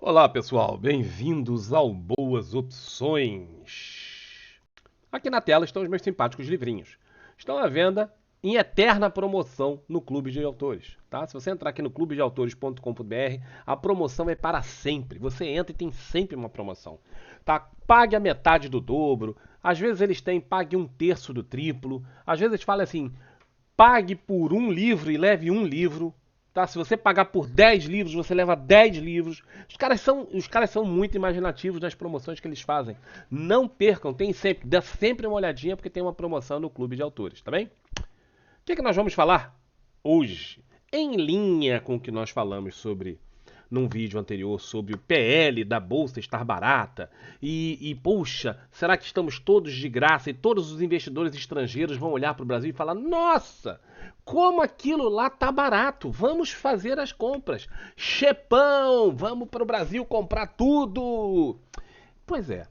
Olá, pessoal, bem-vindos ao Boas Opções. Aqui na tela estão os meus simpáticos livrinhos. Estão à venda em eterna promoção no Clube de Autores, tá? Se você entrar aqui no clubedeautores.com.br, a promoção é para sempre. Você entra e tem sempre uma promoção, tá? Pague a metade do dobro. Às vezes eles têm pague um terço do triplo. Às vezes eles falam assim, pague por um livro e leve um livro. Tá? Se você pagar por 10 livros, você leva 10 livros. Os caras são muito imaginativos nas promoções que eles fazem. Não percam, dá sempre uma olhadinha porque tem uma promoção no Clube de Autores, tá bem? O que é que nós vamos falar hoje? Em linha com o que nós falamos sobre num vídeo anterior sobre o PL da bolsa estar barata poxa, será que estamos todos de graça e todos os investidores estrangeiros vão olhar para o Brasil e falar: nossa, como aquilo lá tá barato, vamos fazer as compras. Chepão, vamos para o Brasil comprar tudo. Pois é,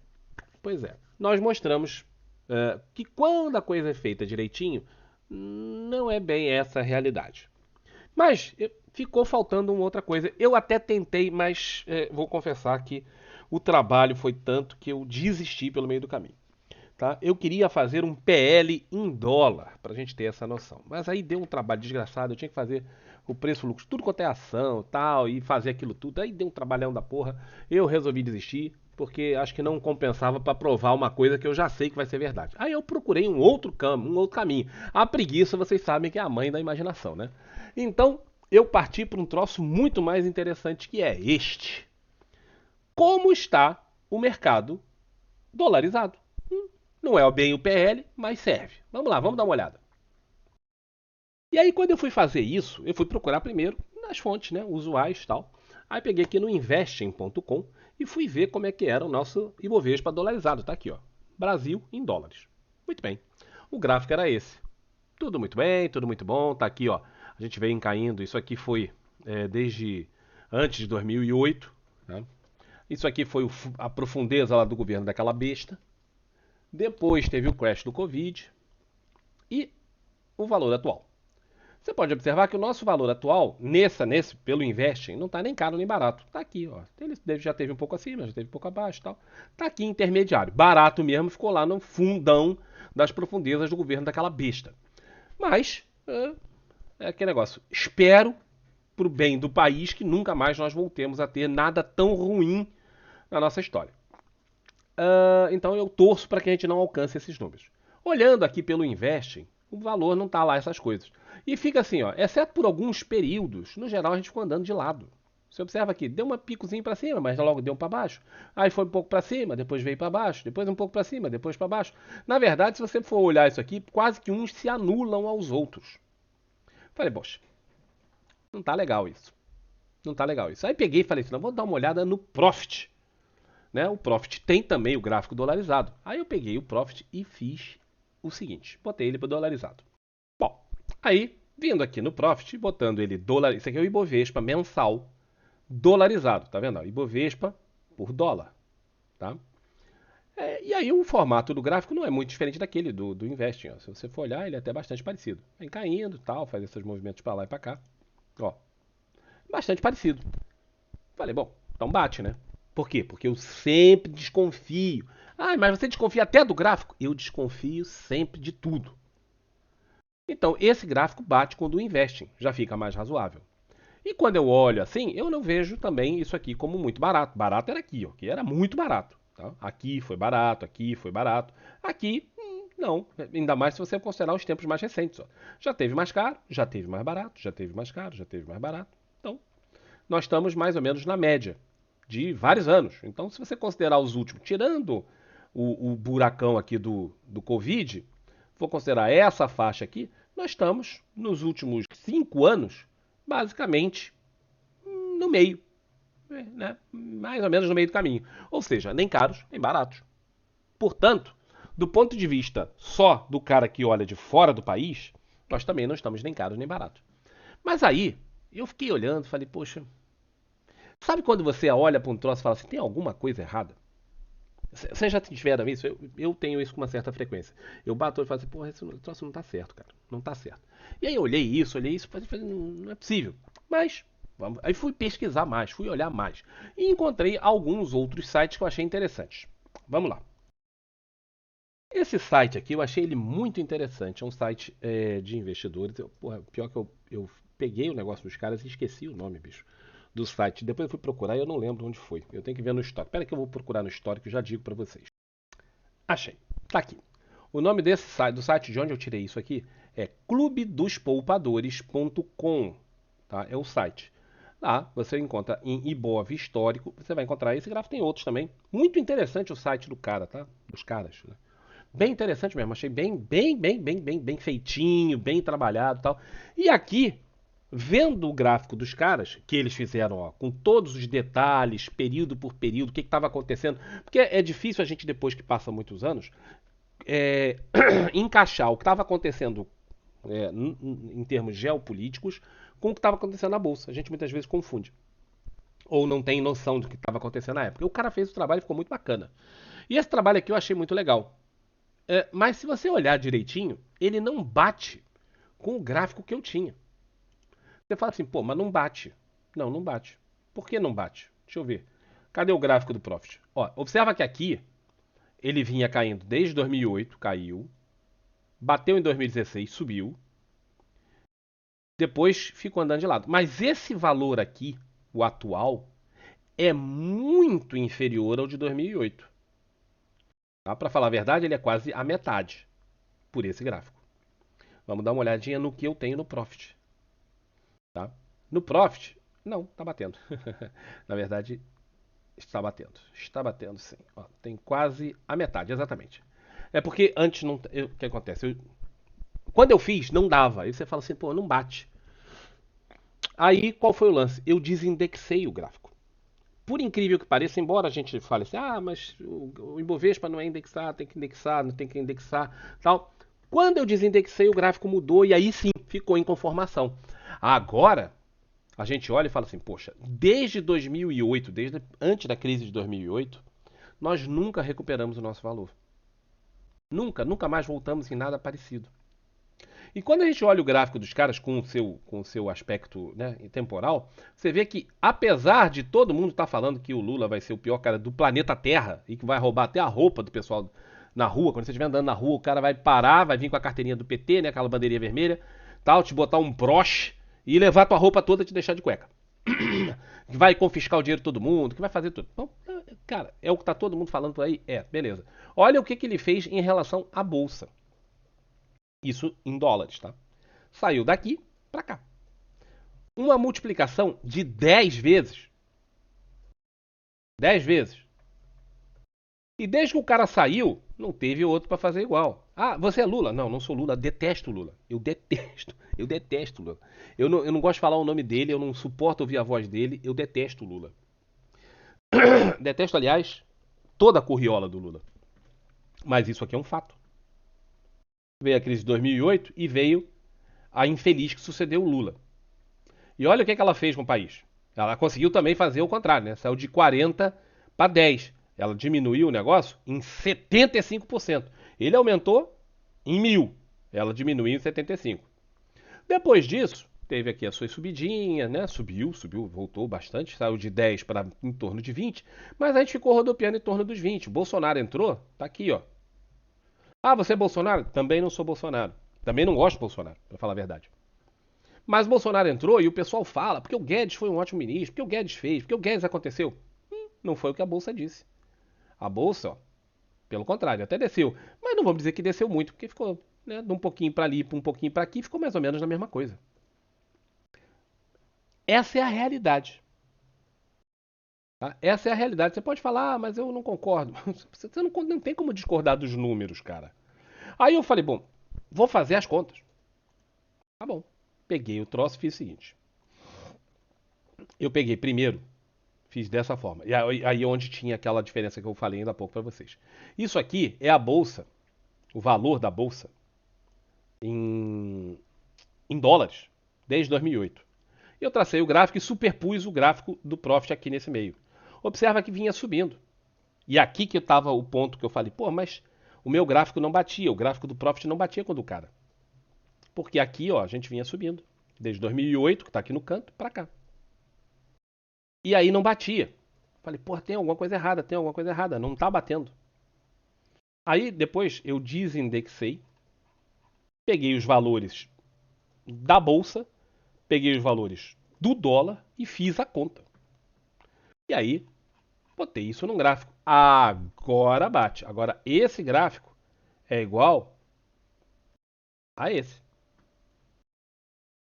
pois é. Nós mostramos que quando a coisa é feita direitinho, não é bem essa a realidade. Mas ficou faltando uma outra coisa. Eu até tentei, mas vou confessar que o trabalho foi tanto que eu desisti pelo meio do caminho. Tá? Eu queria fazer um PL em dólar, para a gente ter essa noção. Mas aí deu um trabalho desgraçado, eu tinha que fazer o preço lucro, tudo quanto é ação tal, e fazer aquilo tudo. Aí deu um trabalhão da porra. Eu resolvi desistir, porque acho que não compensava para provar uma coisa que eu já sei que vai ser verdade. Aí eu procurei um outro caminho. A preguiça, vocês sabem que é a mãe da imaginação, né? Então, eu parti para um troço muito mais interessante que é este. Como está o mercado dolarizado? Não é bem o PL, mas serve. Vamos lá, vamos dar uma olhada. E aí, quando eu fui fazer isso, eu fui procurar primeiro nas fontes, né, usuais e tal. Aí peguei aqui no investing.com e fui ver como é que era o nosso Ibovespa dolarizado. Tá aqui, ó. Brasil em dólares. Muito bem. O gráfico era esse. Tudo muito bem, tudo muito bom. Tá aqui, ó. A gente vem caindo. Isso aqui foi desde antes de 2008. Né? Isso aqui foi a profundeza lá do governo daquela besta. Depois teve o crash do Covid e o valor atual. Você pode observar que o nosso valor atual, pelo Investing, não está nem caro nem barato. Está aqui, ó. Ele já teve um pouco acima, já teve um pouco abaixo e tal. Está aqui intermediário. Barato mesmo ficou lá no fundão das profundezas do governo daquela besta. Mas, é aquele negócio. Espero, pro bem do país, que nunca mais nós voltemos a ter nada tão ruim na nossa história. Então eu torço para que a gente não alcance esses números. Olhando aqui pelo Investing, o valor não está lá essas coisas. E fica assim, ó, exceto por alguns períodos, no geral a gente ficou andando de lado. Você observa aqui, deu uma picozinho para cima, mas logo deu para baixo. Aí foi um pouco para cima, depois veio para baixo, depois um pouco para cima, depois para baixo. Na verdade, se você for olhar isso aqui, quase que uns se anulam aos outros. Falei, poxa, não tá legal isso. Não tá legal isso. Aí peguei e falei assim, não, vou dar uma olhada no Profit. Né? O Profit tem também o gráfico dolarizado. Aí eu peguei o Profit e fiz o seguinte, botei ele para dolarizado. Bom, aí vindo aqui no Profit, botando ele dólar, isso aqui é o Ibovespa mensal dolarizado, tá vendo? Ibovespa por dólar, tá? E aí o formato do gráfico não é muito diferente daquele do Investing. Ó. Se você for olhar, ele é até bastante parecido. Vem caindo, tal, faz esses movimentos para lá e para cá. Ó, bastante parecido. Falei, bom, então bate, né? Por quê? Porque eu sempre desconfio. Ah, mas você desconfia até do gráfico? Eu desconfio sempre de tudo. Então, esse gráfico bate com o do Investing, já fica mais razoável. E quando eu olho assim, eu não vejo também isso aqui como muito barato. Barato era aqui, ó, que era muito barato. Tá? Aqui foi barato, aqui foi barato. Aqui, não. Ainda mais se você considerar os tempos mais recentes. Ó. Já teve mais caro, já teve mais barato, já teve mais caro, já teve mais barato. Então, nós estamos mais ou menos na média de vários anos. Então, se você considerar os últimos, tirando o buracão aqui do Covid, vou considerar essa faixa aqui, nós estamos nos últimos 5 anos, basicamente, no meio. Né? Mais ou menos no meio do caminho. Ou seja, nem caros, nem baratos. Portanto, do ponto de vista só do cara que olha de fora do país, nós também não estamos nem caros nem baratos. Mas aí, eu fiquei olhando e falei, poxa, sabe quando você olha para um troço e fala assim, tem alguma coisa errada? Vocês já tiveram isso? Eu tenho isso com uma certa frequência. Eu bato e falo assim, porra, esse troço não tá certo, cara. Não tá certo. E aí eu olhei isso e falei, não é possível. Mas, Aí fui pesquisar mais, fui olhar mais. E encontrei alguns outros sites que eu achei interessantes. Vamos lá. Esse site aqui eu achei ele muito interessante. É um site de investidores. Pior que eu peguei o negócio dos caras e esqueci o nome, bicho, do site. Depois eu fui procurar e eu não lembro onde foi. Eu tenho que ver no histórico. Espera que eu vou procurar no histórico e já digo pra vocês. Achei. Tá aqui. O nome desse site, do site de onde eu tirei isso aqui, é clubedospoupadores.com. Tá? É o site. Lá você encontra em Ibov histórico, você vai encontrar esse gráfico, tem outros também. Muito interessante o site do cara, tá? Dos caras, né? Bem interessante mesmo, achei bem feitinho, bem trabalhado e tal. E aqui, vendo o gráfico dos caras, que eles fizeram, ó, com todos os detalhes, período por período, o que estava acontecendo, porque é difícil a gente, depois que passa muitos anos, é, encaixar o que estava acontecendo em termos geopolíticos com o que estava acontecendo na Bolsa. A gente muitas vezes confunde. Ou não tem noção do que estava acontecendo na época. O cara fez o trabalho e ficou muito bacana. E esse trabalho aqui eu achei muito legal. Mas se você olhar direitinho, ele não bate com o gráfico que eu tinha. Você fala assim, pô, mas não bate. Não, não bate. Por que não bate? Deixa eu ver. Cadê o gráfico do Profit? Ó, observa que aqui ele vinha caindo desde 2008, caiu. Bateu em 2016, subiu. Depois ficou andando de lado. Mas esse valor aqui, o atual, é muito inferior ao de 2008. Tá? Para falar a verdade, ele é quase a metade por esse gráfico. Vamos dar uma olhadinha no que eu tenho no Profit. Tá? No Profit, não, está batendo. Na verdade, está batendo. Está batendo, sim. Ó, tem quase a metade, exatamente. É porque antes não. O que acontece? Quando eu fiz, não dava. Aí você fala assim, pô, não bate. Aí, qual foi o lance? Eu desindexei o gráfico. Por incrível que pareça, embora a gente fale assim, mas o Ibovespa não é indexar, tem que indexar, não tem que indexar, tal. Quando eu desindexei, o gráfico mudou e aí sim ficou em conformação. Agora, a gente olha e fala assim, poxa, desde 2008, desde antes da crise de 2008, nós nunca recuperamos o nosso valor. Nunca mais voltamos em nada parecido. E quando a gente olha o gráfico dos caras com o seu aspecto, né, temporal, você vê que, apesar de todo mundo estar falando que o Lula vai ser o pior cara do planeta Terra e que vai roubar até a roupa do pessoal na rua, quando você estiver andando na rua, o cara vai parar, vai vir com a carteirinha do PT, né, aquela bandeirinha vermelha, tal, te botar um broche e levar tua roupa toda e te deixar de cueca. Que vai confiscar o dinheiro de todo mundo, que vai fazer tudo. Então, cara, é o que tá todo mundo falando por aí? Beleza. Olha o que ele fez em relação à Bolsa. Isso em dólares, tá? Saiu daqui para cá. Uma multiplicação de 10 vezes. 10 vezes. E desde que o cara saiu, não teve outro para fazer igual. Ah, você é Lula? Não, não sou Lula. Detesto Lula. Eu detesto. Eu detesto Lula. Eu não gosto de falar o nome dele, eu não suporto ouvir a voz dele. Eu detesto Lula. Detesto, aliás, toda a curriola do Lula. Mas isso aqui é um fato. Veio a crise de 2008 e veio a infeliz que sucedeu o Lula. E olha o que ela fez com o país. Ela conseguiu também fazer o contrário, né? Saiu de 40 para 10. Ela diminuiu o negócio em 75%. Ele aumentou em 1.000. Ela diminuiu em 75%. Depois disso, teve aqui a sua subidinha, né? Subiu, voltou bastante. Saiu de 10 para em torno de 20. Mas a gente ficou rodopiando em torno dos 20. O Bolsonaro entrou, tá aqui, ó. Ah, você é Bolsonaro? Também não sou Bolsonaro. Também não gosto de Bolsonaro, para falar a verdade. Mas Bolsonaro entrou e o pessoal fala, porque o Guedes foi um ótimo ministro, porque o Guedes fez, porque o Guedes aconteceu. Não foi o que a Bolsa disse. A Bolsa, ó, pelo contrário, até desceu. Mas não vamos dizer que desceu muito, porque ficou, né, de um pouquinho para ali, para um pouquinho para aqui, ficou mais ou menos na mesma coisa. Essa é a realidade. Tá? Essa é a realidade. Você pode falar, mas eu não concordo. Você não tem como discordar dos números, cara. Aí eu falei, bom, vou fazer as contas. Tá bom. Peguei o troço e fiz o seguinte. Eu peguei primeiro, fiz dessa forma. E aí onde tinha aquela diferença que eu falei ainda há pouco para vocês. Isso aqui é a bolsa, o valor da bolsa em, em dólares, desde 2008. Eu tracei o gráfico e superpus o gráfico do Profit aqui nesse meio. Observa que vinha subindo. E aqui que estava o ponto que eu falei, pô, mas o meu gráfico não batia, o gráfico do Profit não batia com o do cara. Porque aqui, ó, a gente vinha subindo. Desde 2008, que está aqui no canto, para cá. E aí não batia. Falei, porra, tem alguma coisa errada, tem alguma coisa errada, não tá batendo. Aí depois eu desindexei, peguei os valores da bolsa, peguei os valores do dólar e fiz a conta. E aí botei isso num gráfico. Agora bate. Agora esse gráfico é igual a esse.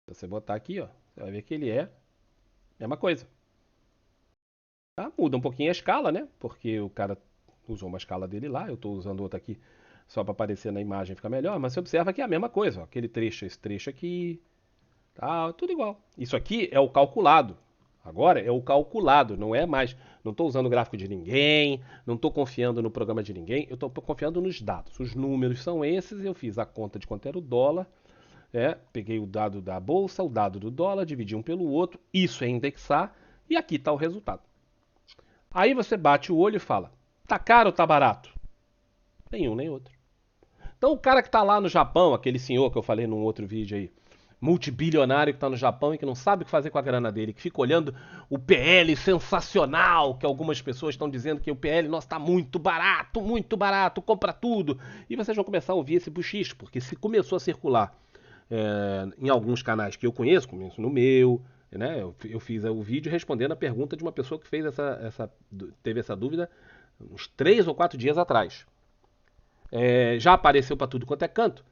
Se você botar aqui, ó, você vai ver que ele é a mesma coisa. Tá? Muda um pouquinho a escala, né? Porque o cara usou uma escala dele lá, eu estou usando outra aqui só para aparecer na imagem ficar melhor, mas você observa que é a mesma coisa, ó, aquele trecho, esse trecho aqui, tá tudo igual. Isso aqui é o calculado. Agora é o calculado, não é mais. Não estou usando o gráfico de ninguém, não estou confiando no programa de ninguém, eu estou confiando nos dados. Os números são esses, eu fiz a conta de quanto era o dólar, peguei o dado da bolsa, o dado do dólar, dividi um pelo outro, isso é indexar, e aqui está o resultado. Aí você bate o olho e fala: tá caro ou tá barato? Nenhum nem outro. Então o cara que tá lá no Japão, aquele senhor que eu falei num outro vídeo aí, multibilionário que tá no Japão e que não sabe o que fazer com a grana dele, que fica olhando o PL sensacional, que algumas pessoas estão dizendo que o PL, nossa, tá muito barato, compra tudo. E vocês vão começar a ouvir esse buchicho, porque se começou a circular em alguns canais que eu conheço, começo no meu, né? Eu fiz o vídeo respondendo a pergunta de uma pessoa que fez teve essa dúvida uns 3 ou 4 dias atrás. Já apareceu para tudo quanto é canto,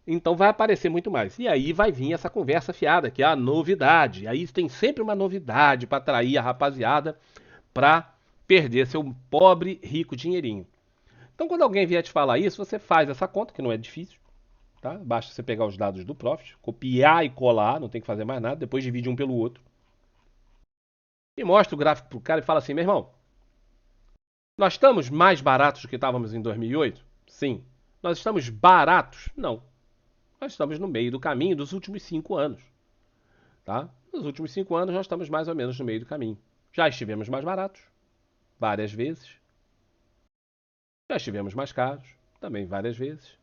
então vai aparecer muito mais. E aí vai vir essa conversa fiada, que é a novidade. Aí tem sempre uma novidade para atrair a rapaziada para perder seu pobre, rico dinheirinho. Então quando alguém vier te falar isso, você faz essa conta, que não é difícil. Tá? Basta você pegar os dados do Profit, copiar e colar, não tem que fazer mais nada, depois divide um pelo outro. E mostra o gráfico pro cara e fala assim: meu irmão, nós estamos mais baratos do que estávamos em 2008? Sim. Nós estamos baratos? Não. Nós estamos no meio do caminho dos últimos 5 anos. Tá? Nos últimos 5 anos nós estamos mais ou menos no meio do caminho. Já estivemos mais baratos, várias vezes. Já estivemos mais caros, também várias vezes.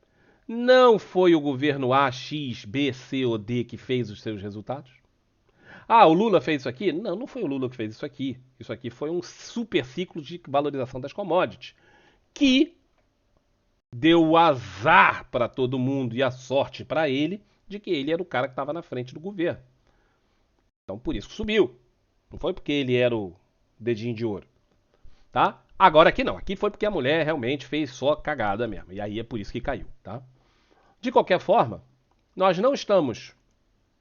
Não foi o governo A, X, B, C ou D que fez os seus resultados? Ah, o Lula fez isso aqui? Não, não foi o Lula que fez isso aqui. Isso aqui foi um super ciclo de valorização das commodities, que deu o azar para todo mundo e a sorte para ele de que ele era o cara que estava na frente do governo. Então por isso que subiu. Não foi porque ele era o dedinho de ouro, tá? Agora aqui não, aqui foi porque a mulher realmente fez só cagada mesmo. E aí é por isso que caiu, tá? De qualquer forma, nós não estamos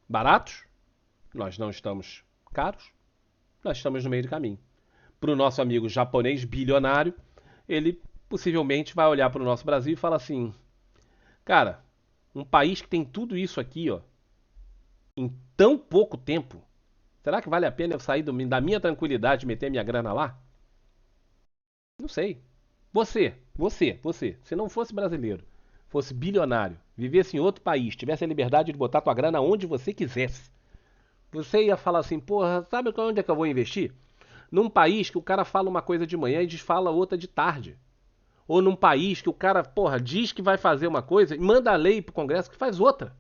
baratos, nós não estamos caros, nós estamos no meio do caminho. Para o nosso amigo japonês bilionário, ele possivelmente vai olhar para o nosso Brasil e falar assim: cara, um país que tem tudo isso aqui, ó, em tão pouco tempo, será que vale a pena eu sair da minha tranquilidade e meter minha grana lá? Não sei. Você, se não fosse brasileiro, fosse bilionário, vivesse em outro país, tivesse a liberdade de botar tua grana onde você quisesse, você ia falar assim: porra, sabe onde é que eu vou investir? Num país que o cara fala uma coisa de manhã e fala outra de tarde. Ou num país que o cara, porra, diz que vai fazer uma coisa e manda a lei pro Congresso que faz outra.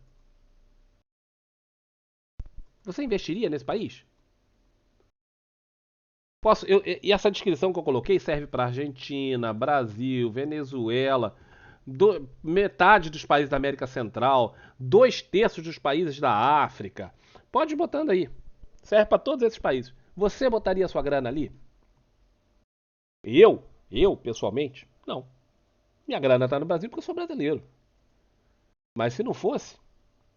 Você investiria nesse país? E essa descrição que eu coloquei serve para Argentina, Brasil, Venezuela, metade dos países da América Central, 2/3 dos países da África. Pode ir botando aí. Serve para todos esses países. Você botaria sua grana ali? Eu, pessoalmente, não. Minha grana tá no Brasil porque eu sou brasileiro. Mas se não fosse,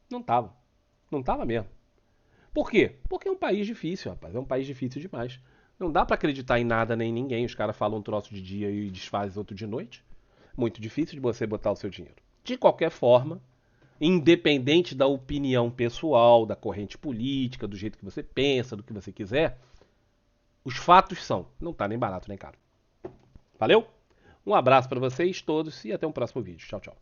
não tava. Não tava mesmo. Por quê? Porque é um país difícil, rapaz. É um país difícil demais. Não dá pra acreditar em nada nem em ninguém. Os caras falam um troço de dia e desfazem outro de noite. Muito difícil de você botar o seu dinheiro. De qualquer forma, independente da opinião pessoal, da corrente política, do jeito que você pensa, do que você quiser, os fatos são: não tá nem barato nem caro. Valeu? Um abraço pra vocês todos e até um próximo vídeo. Tchau, tchau.